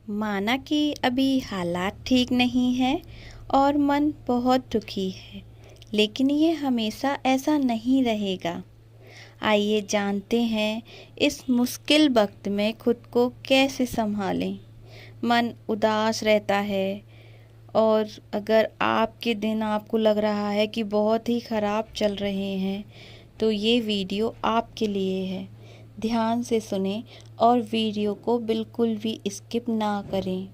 माना कि अभी हालात ठीक नहीं है और मन बहुत दुखी है, लेकिन ये हमेशा ऐसा नहीं रहेगा। आइए जानते हैं इस मुश्किल वक्त में खुद को कैसे संभालें। मन उदास रहता है और अगर आपके दिन आपको लग रहा है कि बहुत ही ख़राब चल रहे हैं, तो ये वीडियो आपके लिए है। ध्यान से सुनें और वीडियो को बिल्कुल भी स्किप ना करें।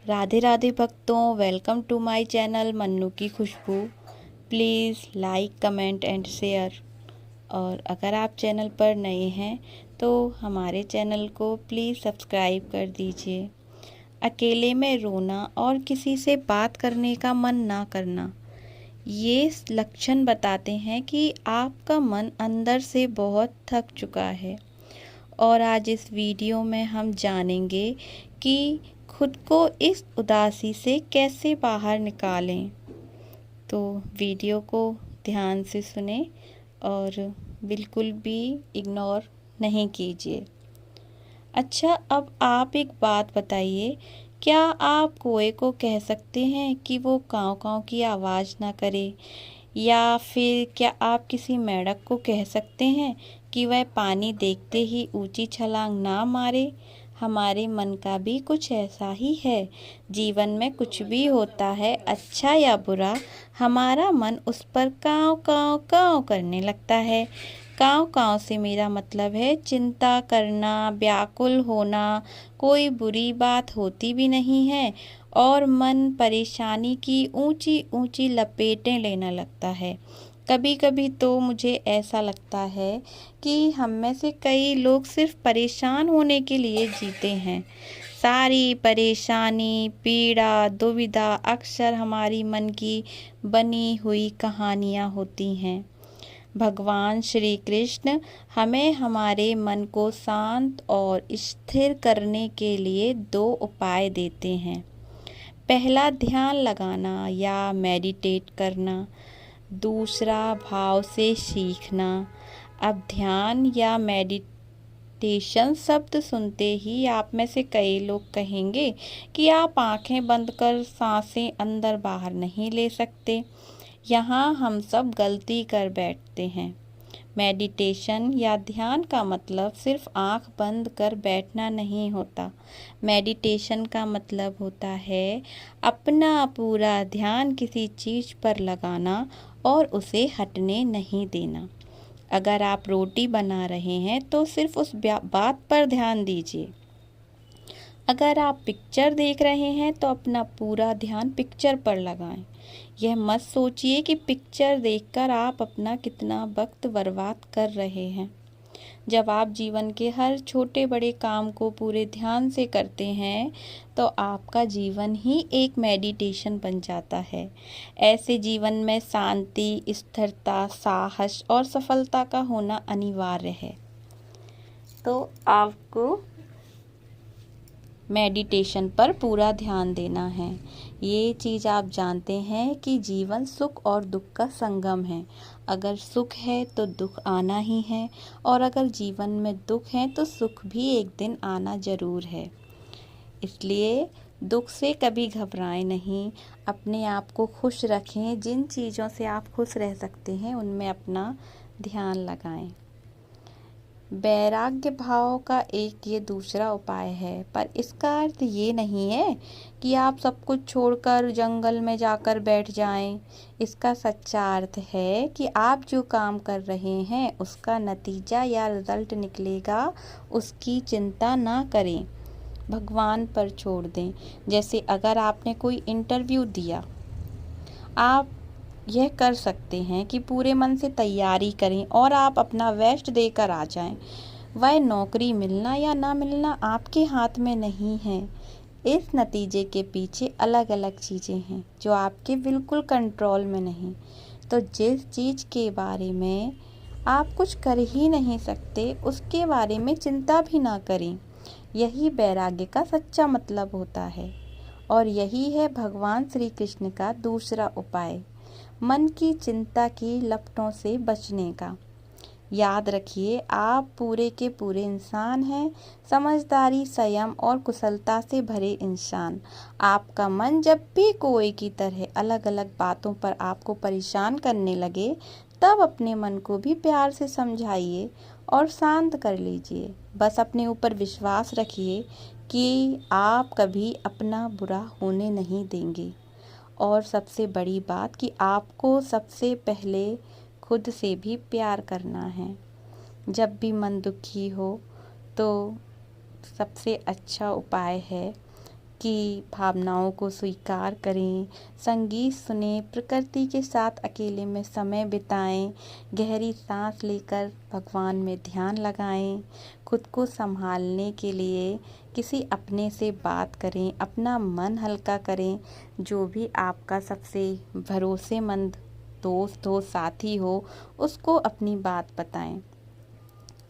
राधे राधे भक्तों, welcome to my channel Mannu की Khushboo. Please like, comment and share. और अगर आप चैनल पर नए हैं तो हमारे चैनल को प्लीज़ सब्सक्राइब कर दीजिए। अकेले में रोना और किसी से बात करने का मन ना करना, ये लक्षण बताते हैं कि आपका मन अंदर से बहुत थक चुका है। और आज इस वीडियो में हम जानेंगे कि खुद को इस उदासी से कैसे बाहर निकालें। तो वीडियो को ध्यान से सुनें और बिल्कुल भी इग्नोर नहीं कीजिए। अच्छा, अब आप एक बात बताइए, क्या आप कुएं को कह सकते हैं कि वो काँव काँव की आवाज़ ना करे? या फिर क्या आप किसी मेंढक को कह सकते हैं कि वह पानी देखते ही ऊंची छलांग ना मारे? हमारे मन का भी कुछ ऐसा ही है। जीवन में कुछ भी होता है, अच्छा या बुरा, हमारा मन उस पर काँव काँव काँव करने लगता है। काँव काँव से मेरा मतलब है चिंता करना, व्याकुल होना। कोई बुरी बात होती भी नहीं है और मन परेशानी की ऊंची ऊंची लपेटें लेने लगता है। कभी कभी तो मुझे ऐसा लगता है कि हम में से कई लोग सिर्फ परेशान होने के लिए जीते हैं। सारी परेशानी, पीड़ा, दुविधा अक्सर हमारी मन की बनी हुई कहानियाँ होती हैं। भगवान श्री कृष्ण हमें हमारे मन को शांत और स्थिर करने के लिए 2 उपाय देते हैं। पहला ध्यान लगाना या मेडिटेट करना, दूसरा भाव से सीखना। अब ध्यान या मेडिटेशन शब्द सुनते ही आप में से कई लोग कहेंगे कि आप आंखें बंद कर सांसें अंदर बाहर नहीं ले सकते। यहाँ हम सब गलती कर बैठते हैं। मेडिटेशन या ध्यान का मतलब सिर्फ आंख बंद कर बैठना नहीं होता। मेडिटेशन का मतलब होता है अपना पूरा ध्यान किसी चीज़ पर लगाना और उसे हटने नहीं देना। अगर आप रोटी बना रहे हैं तो सिर्फ उस बात पर ध्यान दीजिए। अगर आप पिक्चर देख रहे हैं तो अपना पूरा ध्यान पिक्चर पर लगाएं। यह मत सोचिए कि पिक्चर देखकर आप अपना कितना वक्त बर्बाद कर रहे हैं। जब आप जीवन के हर छोटे बड़े काम को पूरे ध्यान से करते हैं तो आपका जीवन ही एक मेडिटेशन बन जाता है। ऐसे जीवन में शांति, स्थिरता, साहस और सफलता का होना अनिवार्य है। तो आपको मेडिटेशन पर पूरा ध्यान देना है। ये चीज़ आप जानते हैं कि जीवन सुख और दुख का संगम है। अगर सुख है तो दुख आना ही है और अगर जीवन में दुख है तो सुख भी एक दिन आना ज़रूर है। इसलिए दुख से कभी घबराएं नहीं, अपने आप को खुश रखें। जिन चीज़ों से आप खुश रह सकते हैं उनमें अपना ध्यान लगाएं। वैराग्य भाव का एक ये दूसरा उपाय है, पर इसका अर्थ ये नहीं है कि आप सब कुछ छोड़कर जंगल में जाकर बैठ जाएं। इसका सच्चा अर्थ है कि आप जो काम कर रहे हैं उसका नतीजा या रिजल्ट निकलेगा, उसकी चिंता ना करें, भगवान पर छोड़ दें। जैसे अगर आपने कोई इंटरव्यू दिया, आप यह कर सकते हैं कि पूरे मन से तैयारी करें और आप अपना बेस्ट देकर आ जाएं। वह नौकरी मिलना या ना मिलना आपके हाथ में नहीं है। इस नतीजे के पीछे अलग अलग चीज़ें हैं जो आपके बिल्कुल कंट्रोल में नहीं। तो जिस चीज़ के बारे में आप कुछ कर ही नहीं सकते उसके बारे में चिंता भी ना करें। यही वैराग्य का सच्चा मतलब होता है। और यही है भगवान श्री कृष्ण का दूसरा उपाय, मन की चिंता की लपटों से बचने का। याद रखिए, आप पूरे के पूरे इंसान हैं, समझदारी, संयम और कुशलता से भरे इंसान। आपका मन जब भी कोई की तरह अलग अलग बातों पर आपको परेशान करने लगे, तब अपने मन को भी प्यार से समझाइए और शांत कर लीजिए। बस अपने ऊपर विश्वास रखिए कि आप कभी अपना बुरा होने नहीं देंगे। और सबसे बड़ी बात कि आपको सबसे पहले खुद से भी प्यार करना है। जब भी मन दुखी हो तो सबसे अच्छा उपाय है कि भावनाओं को स्वीकार करें, संगीत सुनें, प्रकृति के साथ अकेले में समय बिताएं, गहरी सांस लेकर भगवान में ध्यान लगाएं, खुद को संभालने के लिए किसी अपने से बात करें, अपना मन हल्का करें। जो भी आपका सबसे भरोसेमंद दोस्त हो, साथी हो, उसको अपनी बात बताएं।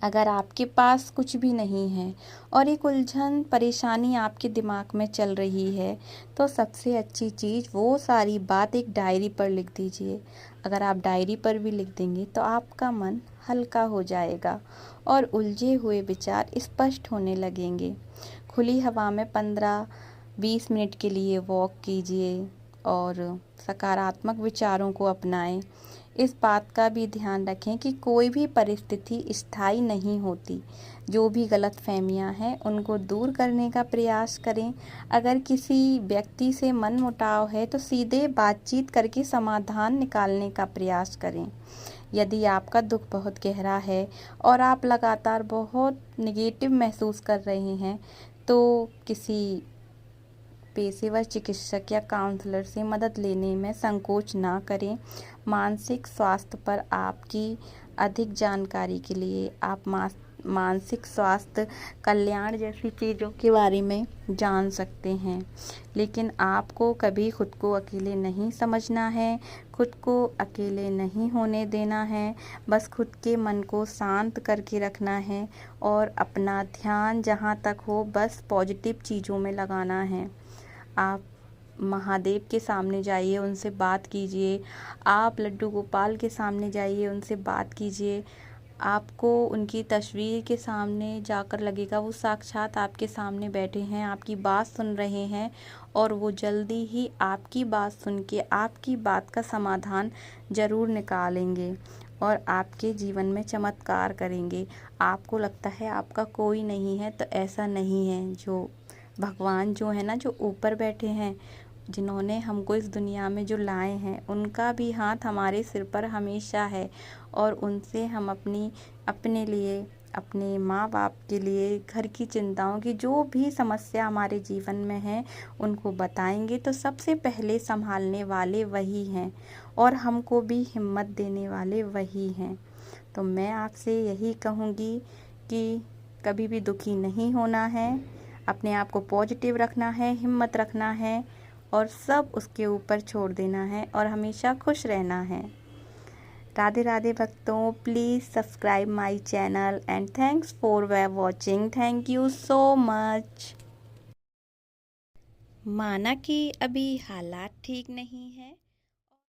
अगर आपके पास कुछ भी नहीं है और एक उलझन, परेशानी आपके दिमाग में चल रही है, तो सबसे अच्छी चीज़ वो सारी बात एक डायरी पर लिख दीजिए। अगर आप डायरी पर भी लिख देंगे तो आपका मन हल्का हो जाएगा और उलझे हुए विचार स्पष्ट होने लगेंगे। खुली हवा में 15-20 मिनट के लिए वॉक कीजिए और सकारात्मक विचारों को अपनाएं। इस बात का भी ध्यान रखें कि कोई भी परिस्थिति स्थायी नहीं होती। जो भी गलतफहमियां हैं उनको दूर करने का प्रयास करें। अगर किसी व्यक्ति से मनमुटाव है तो सीधे बातचीत करके समाधान निकालने का प्रयास करें। यदि आपका दुख बहुत गहरा है और आप लगातार बहुत नेगेटिव महसूस कर रहे हैं, तो किसी पेशेवर चिकित्सक या काउंसलर से मदद लेने में संकोच ना करें। मानसिक स्वास्थ्य पर आपकी अधिक जानकारी के लिए आप मानसिक स्वास्थ्य कल्याण जैसी चीज़ों के बारे में जान सकते हैं। लेकिन आपको कभी खुद को अकेले नहीं समझना है, खुद को अकेले नहीं होने देना है। बस खुद के मन को शांत करके रखना है और अपना ध्यान जहाँ तक हो बस पॉजिटिव चीज़ों में लगाना है। आप महादेव के सामने जाइए, उनसे बात कीजिए। आप लड्डू गोपाल के सामने जाइए, उनसे बात कीजिए। आपको उनकी तस्वीर के सामने जाकर लगेगा वो साक्षात आपके सामने बैठे हैं, आपकी बात सुन रहे हैं और वो जल्दी ही आपकी बात सुन के आपकी बात का समाधान ज़रूर निकालेंगे और आपके जीवन में चमत्कार करेंगे। आपको लगता है आपका कोई नहीं है, तो ऐसा नहीं है। जो भगवान जो है ना, जो ऊपर बैठे हैं, जिन्होंने हमको इस दुनिया में जो लाए हैं, उनका भी हाथ हमारे सिर पर हमेशा है और उनसे हम अपने लिए, अपने माँ बाप के लिए, घर की चिंताओं की जो भी समस्या हमारे जीवन में है उनको बताएंगे तो सबसे पहले संभालने वाले वही हैं और हमको भी हिम्मत देने वाले वही हैं। तो मैं आपसे यही कहूँगी कि कभी भी दुखी नहीं होना है, अपने आप को पॉजिटिव रखना है, हिम्मत रखना है और सब उसके ऊपर छोड़ देना है और हमेशा खुश रहना है। राधे राधे भक्तों, please subscribe my channel and thanks for watching. Thank you so much. माना कि अभी हालात ठीक नहीं है